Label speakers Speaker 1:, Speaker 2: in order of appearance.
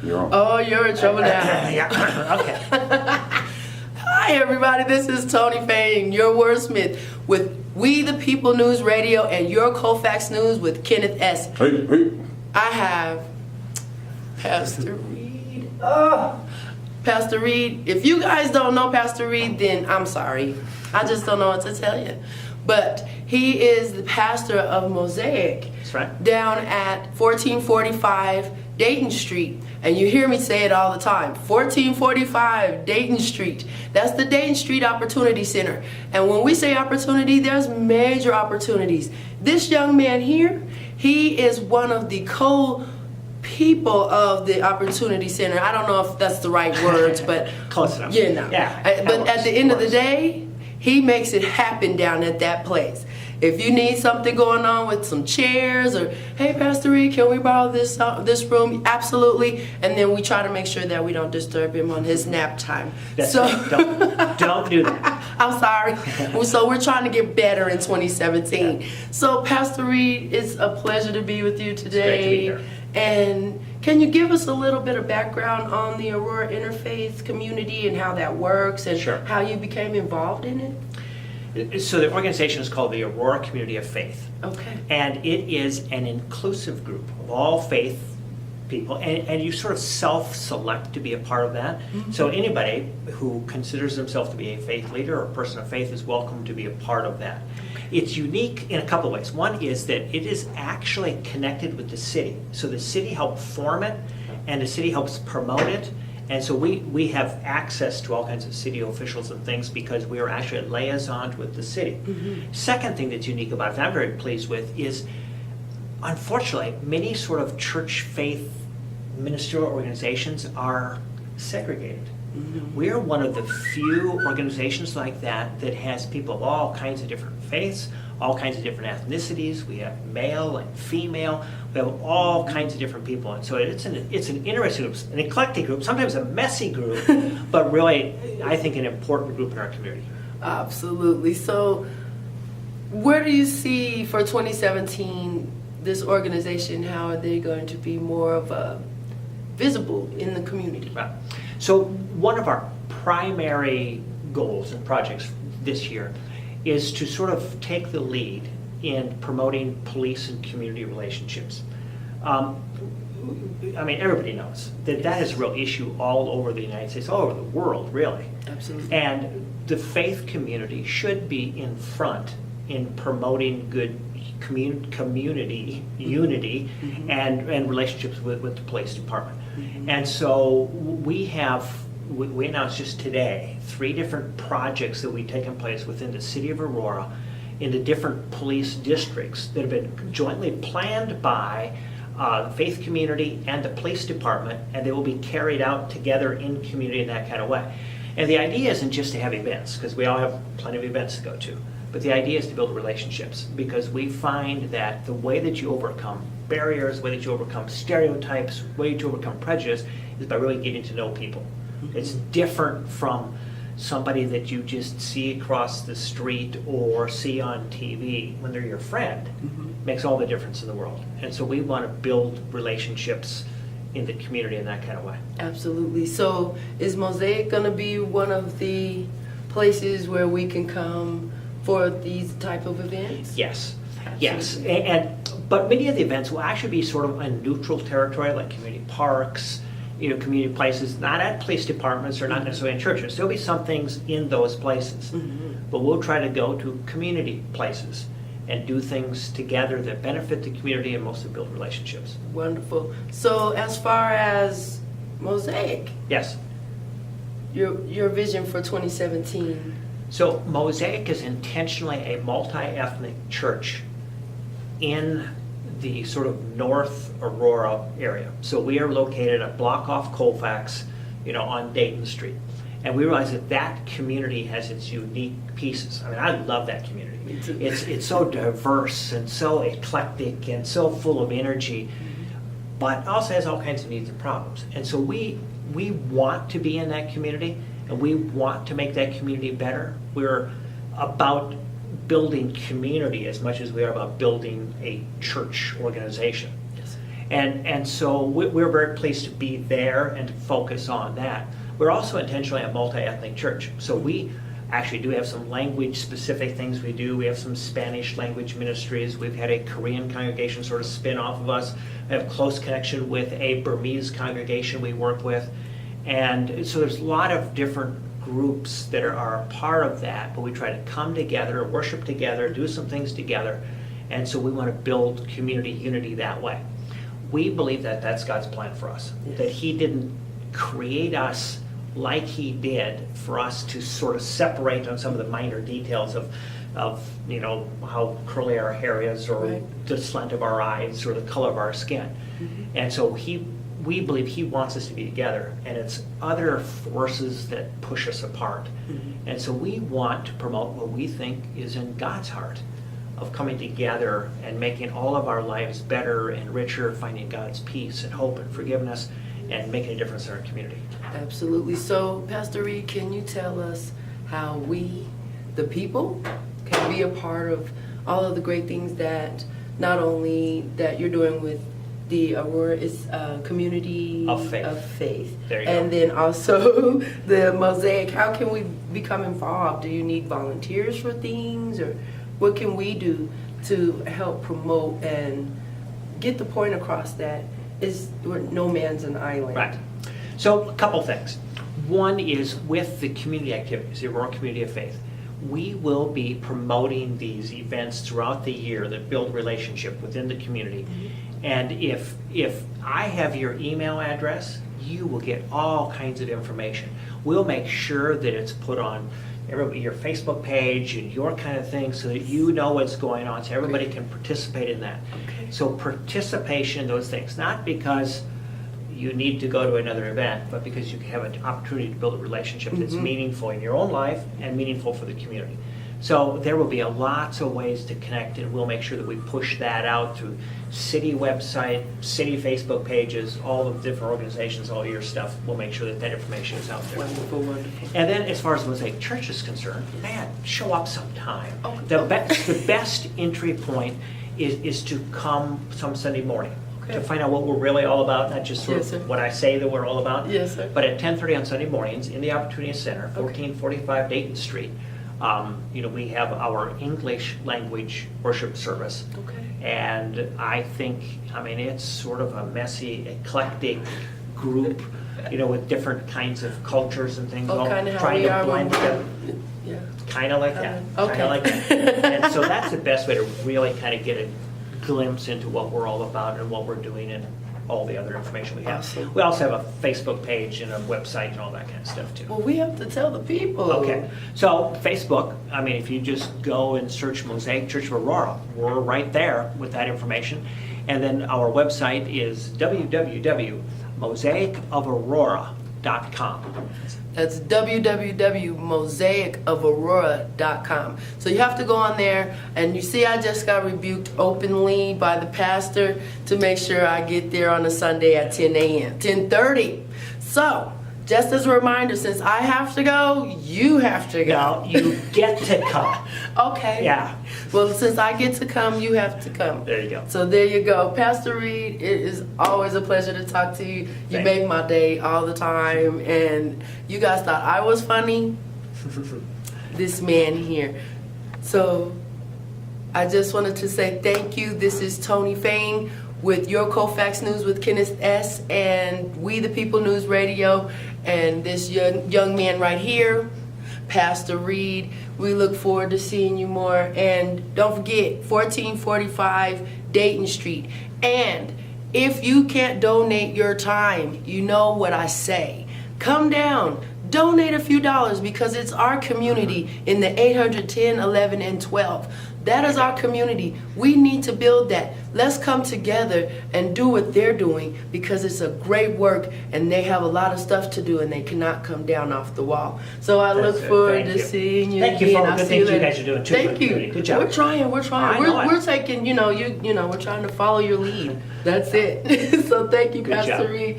Speaker 1: You're on.
Speaker 2: Oh, you're in trouble now.
Speaker 3: Yeah, okay.
Speaker 2: Hi, everybody. This is Tony Fain, your wordsmith with We the People News Radio and your Colfax News with Kenneth S.
Speaker 1: Hey.
Speaker 2: I have Pastor Reed. Pastor Reed. If you guys don't know Pastor Reed, then I'm sorry. I just don't know what to tell you. But he is the pastor of Mosaic.
Speaker 3: That's right.
Speaker 2: Down at 1445 Dayton Street. And you hear me say it all the time. 1445 Dayton Street. That's the Dayton Street Opportunity Center. And when we say opportunity, there's major opportunities. This young man here, he is one of the people of the Opportunity Center. I don't know if that's the right words, but
Speaker 3: Close enough.
Speaker 2: you know.
Speaker 3: Yeah,
Speaker 2: But at the end of the day, he makes it happen down at that place. If you need something going on with some chairs or, hey, Pastor Reed, can we borrow this room? Absolutely. And then we try to make sure that we don't disturb him on his nap time.
Speaker 3: That's right. Don't do that.
Speaker 2: I'm sorry. So we're trying to get better in 2017. So Pastor Reed, it's a pleasure to be with you today.
Speaker 3: It's great to be here.
Speaker 2: And can you give us a little bit of background on the Aurora Interfaith community and how that works and
Speaker 3: Sure.
Speaker 2: how you became involved in it?
Speaker 3: So the organization is called the Aurora Community of Faith.
Speaker 2: Okay.
Speaker 3: And it is an inclusive group of all faith people. And you sort of self-select to be a part of that.
Speaker 2: Mm-hmm.
Speaker 3: So anybody who considers themselves to be a faith leader or a person of faith is welcome to be a part of that. It's unique in a couple of ways. One is that it is actually connected with the city. So the city helped form it, and the city helps promote it. And so we have access to all kinds of city officials and things because we are actually a liaison with the city.
Speaker 2: Mm-hmm.
Speaker 3: Second thing that's unique about it, that I'm very pleased with, is unfortunately many sort of church faith ministerial organizations are segregated.
Speaker 2: Mm-hmm.
Speaker 3: We're one of the few organizations like that that has people of all kinds of different faiths, all kinds of different ethnicities. We have male and female. We have all kinds of different people. And so it's an interesting group, an eclectic group, sometimes a messy group, but really, I think, an important group in our community.
Speaker 2: Absolutely. So where do you see for 2017 this organization? How are they going to be more of a visible in the community?
Speaker 3: Right. So one of our primary goals and projects this year is to sort of take the lead in promoting police and community relationships. I mean, everybody knows that that is a real issue all over the United States, all over the world, really.
Speaker 2: Absolutely.
Speaker 3: And the faith community should be in front in promoting good community unity and relationships with the police department. And so we announced just today 3 different projects that we've taken place within the city of Aurora in the different police districts that have been jointly planned by the faith community and the police department, and they will be carried out together in community in that kind of way. And the idea isn't just to have events, because we all have plenty of events to go to, but the idea is to build relationships, because we find that the way that you overcome barriers, the way that you overcome stereotypes, the way that you overcome prejudice is by really getting to know people. It's different from somebody that you just see across the street or see on TV when they're your friend. Makes all the difference in the world. And so we want to build relationships in the community in that kind of way.
Speaker 2: Absolutely. So is Mosaic going to be one of the places where we can come for these type of events?
Speaker 3: Yes.
Speaker 2: Absolutely.
Speaker 3: Yes. But many of the events will actually be sort of in neutral territory, like community parks, community places, not at police departments or not necessarily in churches. There'll be some things in those places. But we'll try to go to community places and do things together that benefit the community and mostly build relationships.
Speaker 2: Wonderful. So as far as Mosaic,
Speaker 3: Yes.
Speaker 2: your vision for 2017.
Speaker 3: So Mosaic is intentionally a multi-ethnic church in the sort of North Aurora area. So we are located a block off Colfax, on Dayton Street. And we realize that that community has its unique pieces. I mean, I love that community.
Speaker 2: Me too.
Speaker 3: It's so diverse and so eclectic and so full of energy, but also has all kinds of needs and problems. And so we want to be in that community, and we want to make that community better. We're about building community as much as we are about building a church organization.
Speaker 2: Yes.
Speaker 3: And so we're very pleased to be there and to focus on that. We're also intentionally a multi-ethnic church. So we actually do have some language-specific things we do. We have some Spanish language ministries. We've had a Korean congregation sort of spin off of us. We have close connection with a Burmese congregation we work with. And so there's a lot of different groups that are a part of that, but we try to come together, worship together, do some things together. And so we want to build community unity that way. We believe that that's God's plan for us, that He didn't create us like He did for us to sort of separate on some of the minor details of how curly our hair is, or the slant of our eyes, or the color of our skin. And so we believe He wants us to be together, and it's other forces that push us apart. And so we want to promote what we think is in God's heart, of coming together and making all of our lives better and richer, finding God's peace and hope and forgiveness, and making a difference in our community.
Speaker 2: Absolutely. So, Pastor Reed, can you tell us how we, the people, can be a part of all of the great things that not only that you're doing with the Aurora is community
Speaker 3: Of faith. There you go.
Speaker 2: And then also the Mosaic. How can we become involved? Do you need volunteers for things, or what can we do to help promote and get the point across that we're no man's an island?
Speaker 3: Right. So a couple things. One is with the community activities, the Aurora Community of Faith. We will be promoting these events throughout the year that build relationship within the community. And if I have your email address, you will get all kinds of information. We'll make sure that it's put on your Facebook page and your kind of thing, so that you know what's going on, so everybody can participate in that.
Speaker 2: Okay.
Speaker 3: So participation in those things, not because you need to go to another event, but because you have an opportunity to build a relationship that's meaningful in your own life and meaningful for the community. So there will be lots of ways to connect, and we'll make sure that we push that out through city website, city Facebook pages, all the different organizations, all your stuff. We'll make sure that that information is out there.
Speaker 2: Wonderful, wonderful.
Speaker 3: And then as far as Mosaic Church is concerned, man, show up sometime.
Speaker 2: Oh,
Speaker 3: The best entry point is to come some Sunday morning.
Speaker 2: Okay.
Speaker 3: To find out what we're really all about, not just sort
Speaker 2: Yes, sir.
Speaker 3: of what I say that we're all about.
Speaker 2: Yes, sir.
Speaker 3: But at 10:30 on Sunday mornings in the Opportunity Center, 1445 Dayton Street, we have our English language worship service.
Speaker 2: Okay.
Speaker 3: And I think, it's sort of a messy, eclectic group, with different kinds of cultures and things, all
Speaker 2: kind of how
Speaker 3: trying
Speaker 2: we
Speaker 3: to
Speaker 2: are
Speaker 3: blend
Speaker 2: when
Speaker 3: together.
Speaker 2: yeah.
Speaker 3: Kind of like that.
Speaker 2: Okay.
Speaker 3: Kind of like that. And so that's the best way to really kind of get a glimpse into what we're all about and what we're doing and all the other information we have.
Speaker 2: Awesome.
Speaker 3: We also have a Facebook page and a website and all that kind of stuff too.
Speaker 2: Well, we have to tell the people.
Speaker 3: Okay, so Facebook, if you just go and search Mosaic Church of Aurora, we're right there with that information. And then our website is www.mosaicofaurora.com.
Speaker 2: That's www.mosaicofaurora.com. So you have to go on there, and you see I just got rebuked openly by the pastor to make sure I get there on a Sunday at 10 a.m., 10:30. So, just as a reminder, since I have to go, you have to go.
Speaker 3: Now, you get to come.
Speaker 2: Okay.
Speaker 3: Yeah.
Speaker 2: Well, since I get to come, you have to come.
Speaker 3: There you go.
Speaker 2: So there you go. Pastor Reed, it is always a pleasure to talk to you. You
Speaker 3: Thank
Speaker 2: make my day all the time. And you guys thought I was funny? This man here. So I just wanted to say thank you. This is Tony Fain with your Colfax News with Kenneth S. and We the People News Radio. And this young man right here, Pastor Reed. We look forward to seeing you more. And don't forget, 1445 Dayton Street. And if you can't donate your time, you know what I say. Come down, donate a few dollars, because it's our community in the 810, 11, and 12. That is our community. We need to build that. Let's come together and do what they're doing, because it's a great work and they have a lot of stuff to do and they cannot come down off the wall. So I
Speaker 3: That's
Speaker 2: look
Speaker 3: it.
Speaker 2: forward
Speaker 3: Thank
Speaker 2: to
Speaker 3: you.
Speaker 2: seeing you
Speaker 3: Thank you
Speaker 2: again.
Speaker 3: for all the
Speaker 2: I'll
Speaker 3: good
Speaker 2: see you
Speaker 3: things you
Speaker 2: later.
Speaker 3: guys are doing, too, for the
Speaker 2: Thank you.
Speaker 3: community. Good job.
Speaker 2: We're trying.
Speaker 3: I know
Speaker 2: We're
Speaker 3: it.
Speaker 2: taking, we're trying to follow your lead. That's it. So thank you,
Speaker 3: Good
Speaker 2: Pastor
Speaker 3: job.
Speaker 2: Reed.